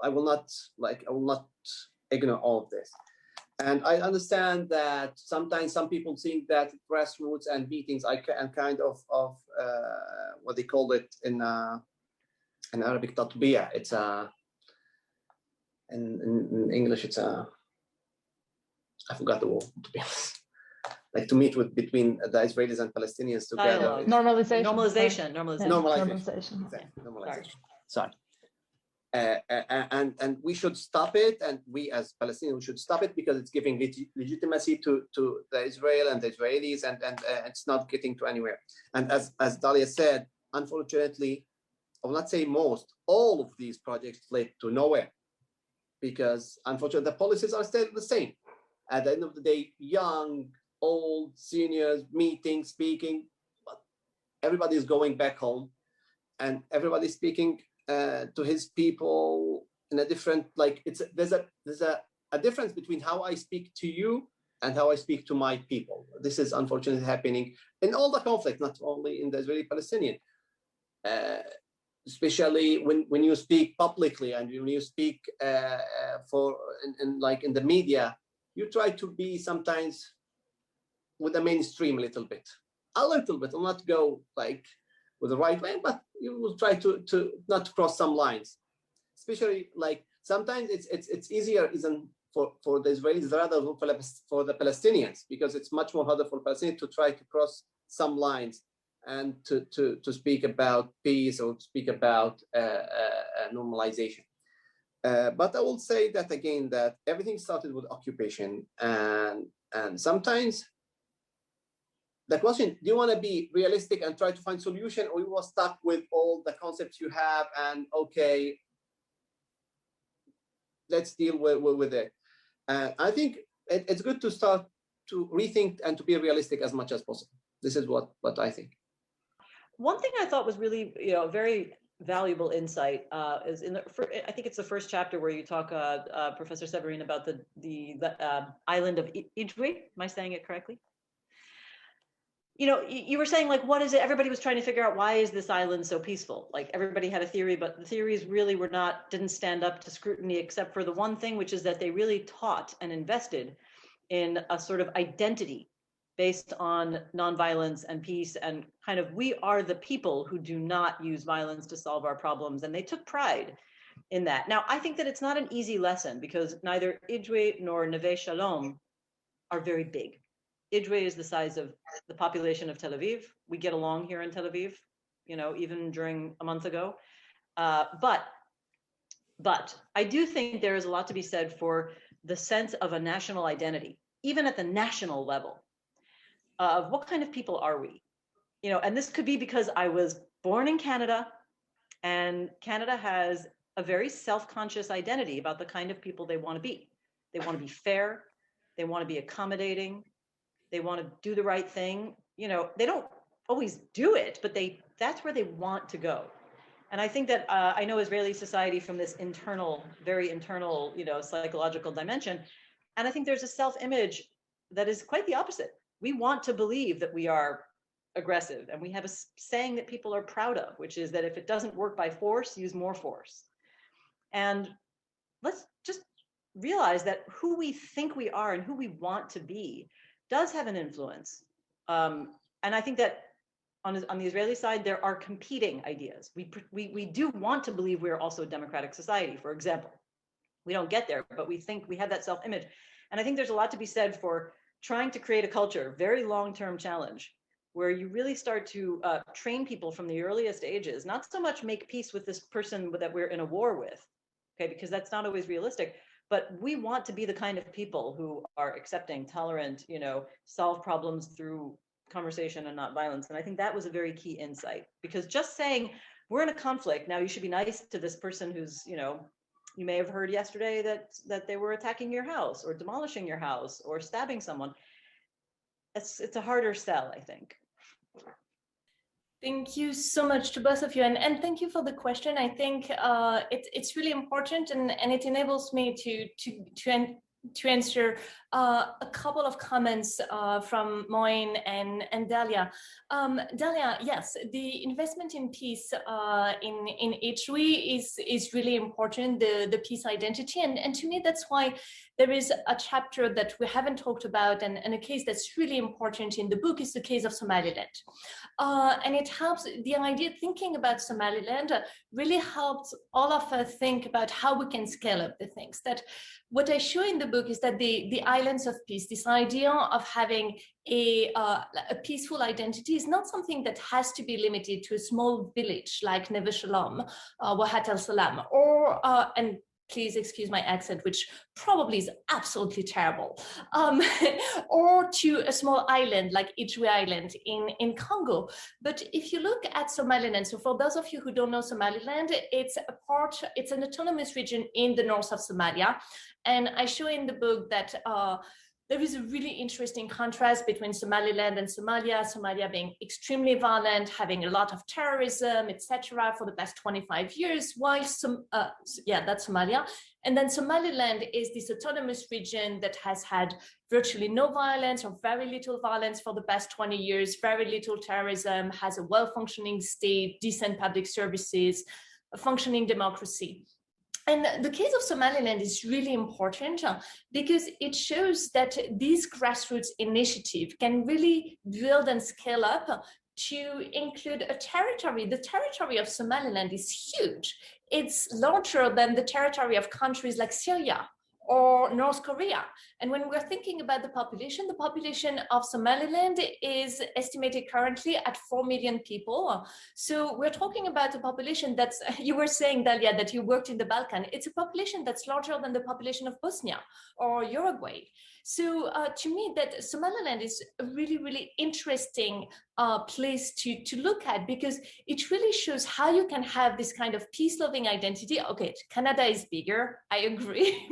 I will not ignore all of this. And I understand that sometimes some people think that grassroots and meetings are kind of what they call it in Arabic, tatbiya. It's in English, it's I forgot the word, to be honest. Like to meet between the Israelis and Palestinians together. Normalization. Sorry. And we should stop it, and we as Palestinians should stop it because it's giving legitimacy to the Israel and the Israelis, and it's not getting to anywhere. And as Dahlia said, unfortunately, I will not say most, all of these projects led to nowhere, because unfortunately the policies are still the same. At the end of the day, young, old, seniors, meeting, speaking, but everybody is going back home, and everybody's speaking to his people in a different, there's a difference between how I speak to you and how I speak to my people. This is unfortunately happening in all the conflict, not only in the Israeli-Palestinian. Especially when you speak publicly and when you speak in the media, you try to be sometimes with the mainstream a little bit. I'll not go with the right way, but you will try to not cross some lines, especially like sometimes it's easier even for the Israelis rather than for the Palestinians, because it's much more harder for Palestinians to try to cross some lines and to speak about peace or speak about normalization. But I will say that again, that everything started with occupation, and sometimes the question, do you want to be realistic and try to find solution, or you are stuck with all the concepts you have and okay, let's deal with it. I think it's good to start to rethink and to be realistic as much as possible. This is what I think. One thing I thought was really, very valuable insight is in I think it's the first chapter where you talk, Professor Séverine, about the island of Odeh. Am I saying it correctly? You were saying, like, what is it? Everybody was trying to figure out, why is this island so peaceful? Like, everybody had a theory, but the theories really didn't stand up to scrutiny, except for the one thing, which is that they really taught and invested in a sort of identity based on nonviolence and peace, and kind of, we are the people who do not use violence to solve our problems. And they took pride in that. Now, I think that it's not an easy lesson, because neither Odeh nor Neve Shalom are very big. Odeh is the size of the population of Tel Aviv. We get along here in Tel Aviv, even during a month ago. But I do think there is a lot to be said for the sense of a national identity, even at the national level, of what kind of people are we? And this could be because I was born in Canada, and Canada has a very self-conscious identity about the kind of people they want to be. They want to be fair. They want to be accommodating. They want to do the right thing. They don't always do it, but that's where they want to go. And I think that I know Israeli society from this very internal, psychological dimension. And I think there's a self-image that is quite the opposite. We want to believe that we are aggressive. And we have a saying that people are proud of, which is that if it doesn't work by force, use more force. And let's just realize that who we think we are and who we want to be does have an influence. And I think that on the Israeli side, there are competing ideas. We do want to believe we're also a democratic society, for example. We don't get there, but we think we have that self-image. And I think there's a lot to be said for trying to create a culture, very long-term challenge, where you really start to train people from the earliest ages, not so much make peace with this person that we're in a war with, okay, because that's not always realistic. But we want to be the kind of people who are accepting, tolerant, solve problems through conversation and not violence. And I think that was a very key insight, because just saying we're in a conflict, now you should be nice to this person who's, you may have heard yesterday that they were attacking your house or demolishing your house or stabbing someone. It's a harder sell, I think. Thank you so much to both of you, and thank you for the question. I think it's really important, and it enables me to answer a couple of comments from Moien and Dahlia. Dahlia, yes, the investment in peace in Odeh is really important, the peace identity, and to me that's why there is a chapter that we haven't talked about, and a case that's really important in the book is the case of Somaliland. And it helps, the idea, thinking about Somaliland really helps all of us think about how we can scale up the things. That what I show in the book is that the islands of peace, this idea of having a peaceful identity, is not something that has to be limited to a small village like Neve Shalom, Wahat al Salam, or and please excuse my accent, which probably is absolutely terrible, or to a small island like Odeh Island in Congo. But if you look at Somaliland, so for those of you who don't know Somaliland, it's an autonomous region in the north of Somalia. And I show in the book that there is a really interesting contrast between Somaliland and Somalia. Somalia being extremely violent, having a lot of terrorism, etc., for the past 25 years, while that's Somalia. And then Somaliland is this autonomous region that has had virtually no violence or very little violence for the past 20 years, very little terrorism, has a well-functioning state, decent public services, a functioning democracy. And the case of Somaliland is really important because it shows that this grassroots initiative can really build and scale up to include a territory. The territory of Somaliland is huge. It's larger than the territory of countries like Syria or North Korea. And when we're thinking about the population of Somaliland is estimated currently at 4 million people. So we're talking about a population that's, you were saying, Dahlia, that you worked in the Balkan. It's a population that's larger than the population of Bosnia or Uruguay. So to me, that Somaliland is a really, really interesting place to look at, because it really shows how you can have this kind of peace-loving identity. Okay, Canada is bigger, I agree,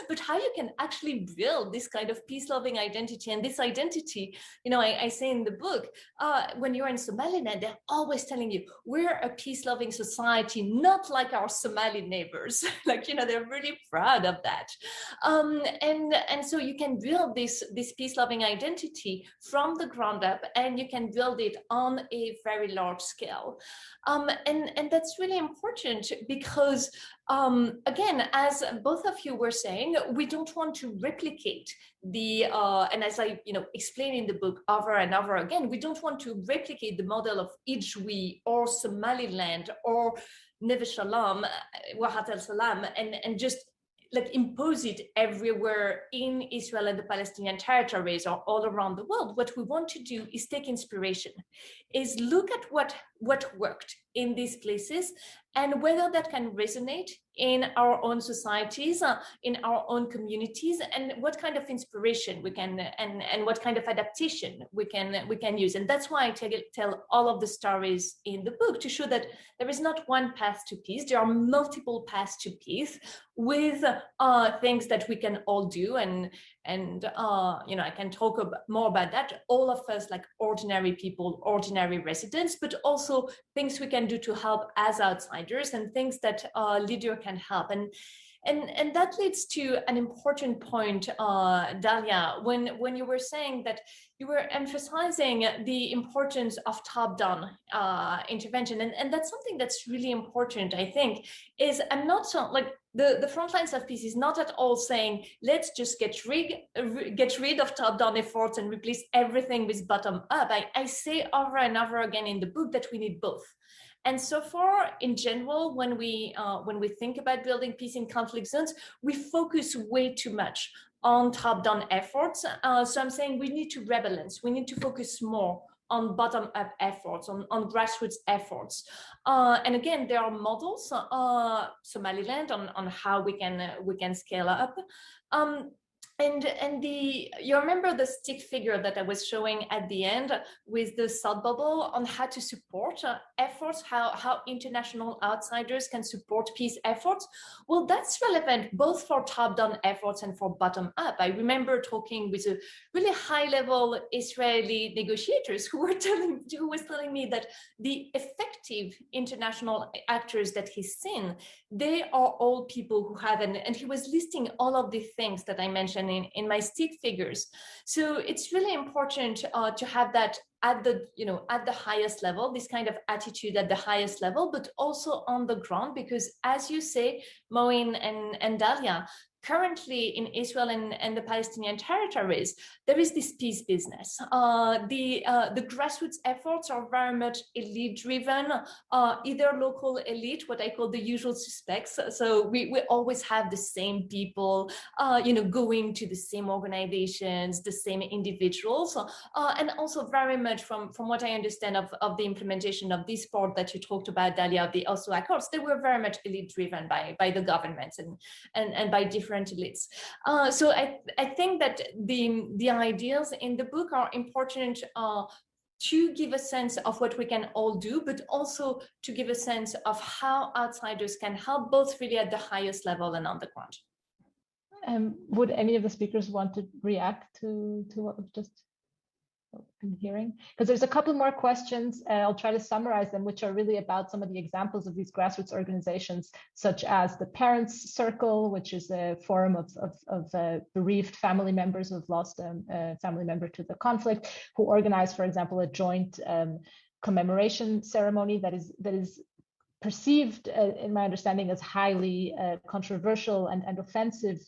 but how you can actually build this kind of peace-loving identity. And this identity, you know, I say in the book, when you're in Somaliland, they're always telling you, we're a peace-loving society, not like our Somali neighbors. Like, you know, they're really proud of that. And so you can build this peace-loving identity from the ground up, and you can build it on a very large scale. And that's really important because, again, as both of you were saying, we don't want to replicate the, and as I explain in the book over and over again, we don't want to replicate the model of Ijwi or Somaliland or Neve Shalom, Wahat al-Salam, and just like impose it everywhere in Israel and the Palestinian territories or all around the world. What we want to do is take inspiration, is look at what worked in these places and whether that can resonate in our own societies, in our own communities, and what kind of inspiration we can and what kind of adaptation we can use. And that's why I tell all of the stories in the book, to show that there is not one path to peace. There are multiple paths to peace with things that we can all do. And I can talk more about that. All of us, like ordinary people, ordinary residents, but also things we can do to help as outsiders, and things that leader can help. And that leads to an important point, Dahlia, when you were saying that you were emphasizing the importance of top-down intervention. And that's something that's really important, I think, is I'm not so, like, the Frontlines of Peace is not at all saying, let's just get rid of top-down efforts and replace everything with bottom-up. I say over and over again in the book that we need both. And so far, in general, when we think about building peace in conflict zones, we focus way too much on top-down efforts. So I'm saying we need to rebalance. We need to focus more on bottom-up efforts, on grassroots efforts. And again, there are models, Somaliland, on how we can scale up. And you remember the stick figure that I was showing at the end with the thought bubble on how to support efforts, how international outsiders can support peace efforts? Well, that's relevant both for top-down efforts and for bottom-up. I remember talking with a really high-level Israeli negotiators who was telling me that the effective international actors that he's seen, they are all people who have, and he was listing all of the things that I mentioned in my stick figures. So it's really important to have that at the highest level, this kind of attitude at the highest level, but also on the ground, because as you say, Moien and Dahlia, currently in Israel and the Palestinian territories, there is this peace business. The grassroots efforts are very much elite-driven, either local elite, what I call the usual suspects. So we always have the same people, going to the same organizations, the same individuals, and also very much from what I understand of the implementation of this part that you talked about, Dahlia, of the Oslo Accords, they were very much elite-driven by the governments and by different elites. So I think that the ideas in the book are important to give a sense of what we can all do, but also to give a sense of how outsiders can help, both really at the highest level and on the ground. Would any of the speakers want to react to what we've just been hearing? Because there's a couple more questions, and I'll try to summarize them, which are really about some of the examples of these grassroots organizations, such as the Parents Circle, which is a forum of bereaved family members who have lost a family member to the conflict, who organize, for example, a joint commemoration ceremony that is perceived, in my understanding, as highly controversial and offensive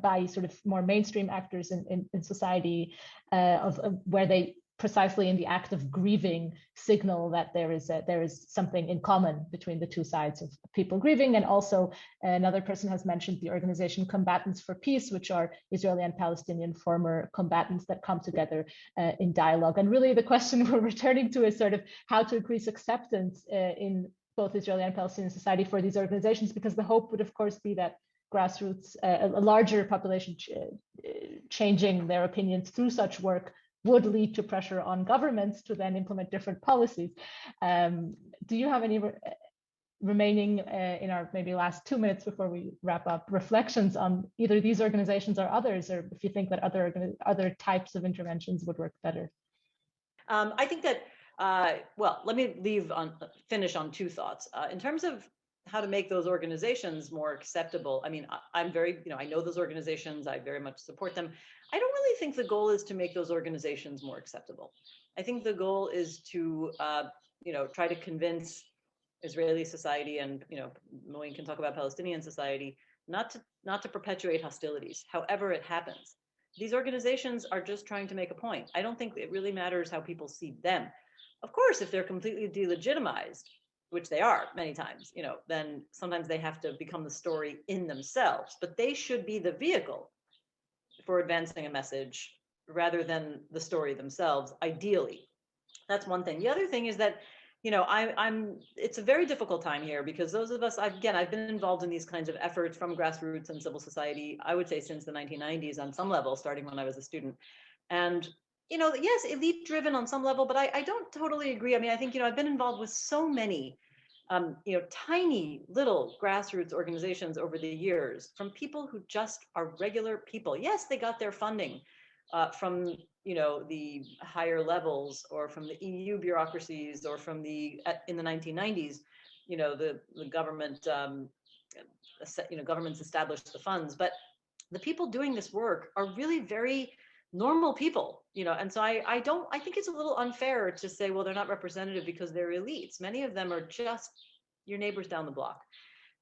by sort of more mainstream actors in society, where they precisely in the act of grieving signal that there is something in common between the two sides of people grieving. And also another person has mentioned the organization Combatants for Peace, which are Israeli and Palestinian former combatants that come together in dialogue. And really the question we're returning to is sort of how to increase acceptance in both Israeli and Palestinian society for these organizations, because the hope would of course be that grassroots, a larger population changing their opinions through such work would lead to pressure on governments to then implement different policies. Do you have any remaining in our maybe last 2 minutes before we wrap up reflections on either these organizations or others, or if you think that other types of interventions would work better? I think that, well, let me finish on two thoughts. In terms of how to make those organizations more acceptable. I mean, I'm very, I know those organizations, I very much support them. I don't really think the goal is to make those organizations more acceptable. I think the goal is to, try to convince Israeli society and, Moien can talk about Palestinian society, not to perpetuate hostilities, however it happens. These organizations are just trying to make a point. I don't think it really matters how people see them. Of course, if they're completely delegitimized, which they are many times, then sometimes they have to become the story in themselves, but they should be the vehicle for advancing a message rather than the story themselves, ideally. That's one thing. The other thing is that, it's a very difficult time here because those of us, I've been involved in these kinds of efforts from grassroots and civil society, I would say since the 1990s on some level, starting when I was a student. And yes, elite driven on some level, but I don't totally agree. I mean, I think, I've been involved with so many, tiny little grassroots organizations over the years from people who just are regular people. Yes, they got their funding from, the higher levels or from the EU bureaucracies or from in the 1990s, the government, governments established the funds, but the people doing this work are really very normal people, and so I think it's a little unfair to say, well, they're not representative because they're elites. Many of them are just your neighbors down the block.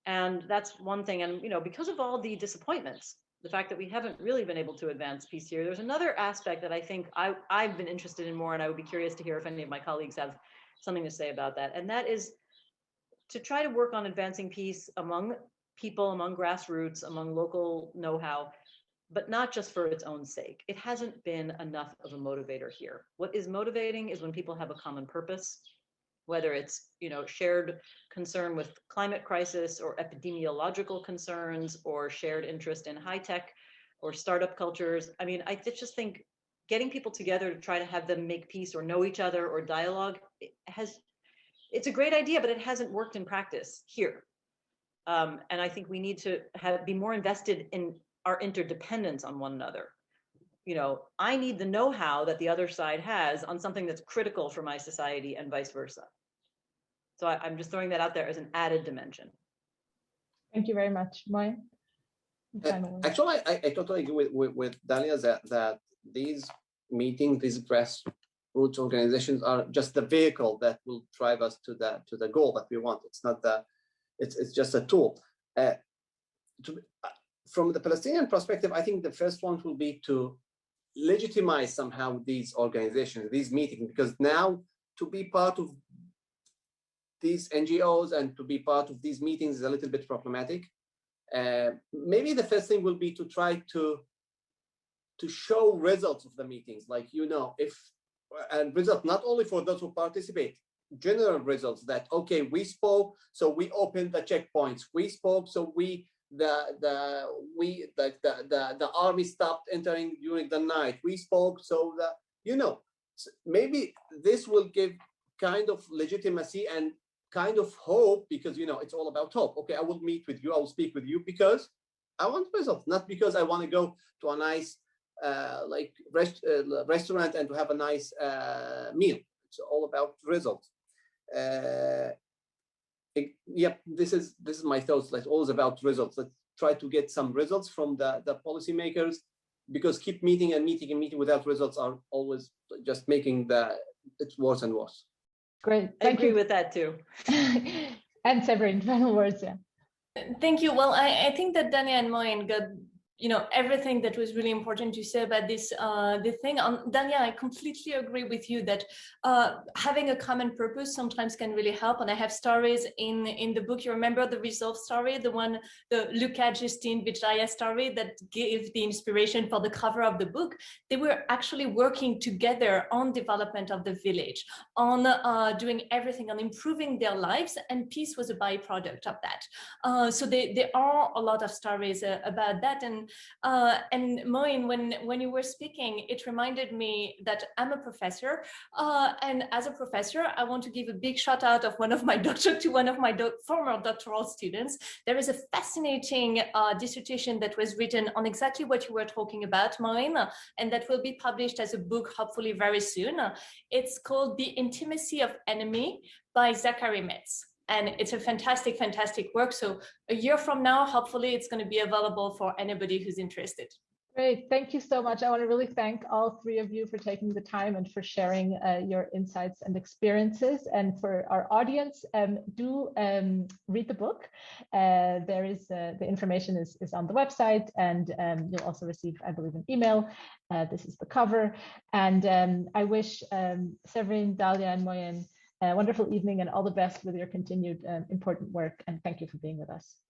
And that's one thing. And, because of all the disappointments, the fact that we haven't really been able to advance peace here, there's another aspect that I think I've been interested in more, and I would be curious to hear if any of my colleagues have something to say about that. And that is to try to work on advancing peace among people, among grassroots, among local know-how, but not just for its own sake. It hasn't been enough of a motivator here. What is motivating is when people have a common purpose, whether it's, shared concern with climate crisis or epidemiological concerns or shared interest in high tech or startup cultures. I mean, I just think getting people together to try to have them make peace or know each other or dialogue, it's a great idea, but it hasn't worked in practice here. And I think we need to be more invested in our interdependence on one another. I need the know-how that the other side has on something that's critical for my society and vice versa. So I'm just throwing that out there as an added dimension. Thank you very much. Moien? Actually, I totally agree with Dahlia that these meetings, these grassroots organizations are just the vehicle that will drive us to the goal that we want. It's not it's just a tool. From the Palestinian perspective, I think the first one will be to legitimize somehow these organizations, these meetings, because now to be part of these NGOs and to be part of these meetings is a little bit problematic. Maybe the first thing will be to try to show results of the meetings, like, and results not only for those who participate, general results that, okay, we spoke, so we opened the checkpoints, we spoke, so the army stopped entering during the night, we spoke, so maybe this will give kind of legitimacy and kind of hope, because it's all about hope. Okay, I will meet with you, I will speak with you because I want results, not because I want to go to a nice restaurant and to have a nice meal. It's all about results. This is my thoughts. Like, always about results. Let's try to get some results from the policymakers, because keep meeting and meeting without results are always just making it's worse and worse. Great, I agree with that too. And Séverine, final words. Yeah. Thank you. Well, I think that Dahlia and Moien got everything that was really important to say about this the thing on Dahlia. I completely agree with you that having a common purpose sometimes can really help. And I have stories in the book. You remember the Resolve story, the Luca, Justine, Vijaya story that gave the inspiration for the cover of the book. They were actually working together on development of the village, on doing everything, on improving their lives, and peace was a byproduct of that. So there are a lot of stories about that. And Moien, when you were speaking, it reminded me that I'm a professor, and as a professor, I want to give a big shout out of one of my former doctoral students. There is a fascinating dissertation that was written on exactly what you were talking about, Moien, and that will be published as a book hopefully very soon. It's called The Intimacy of Enemy by Zachary Metz. And it's a fantastic, fantastic work. So a year from now, hopefully it's going to be available for anybody who's interested. Great, thank you so much. I want to really thank all three of you for taking the time and for sharing your insights and experiences. And for our audience, do read the book. There is the information is on the website, and you'll also receive, I believe, an email. This is the cover. And I wish Séverine, Dahlia, and Moien a wonderful evening and all the best with your continued important work. And thank you for being with us.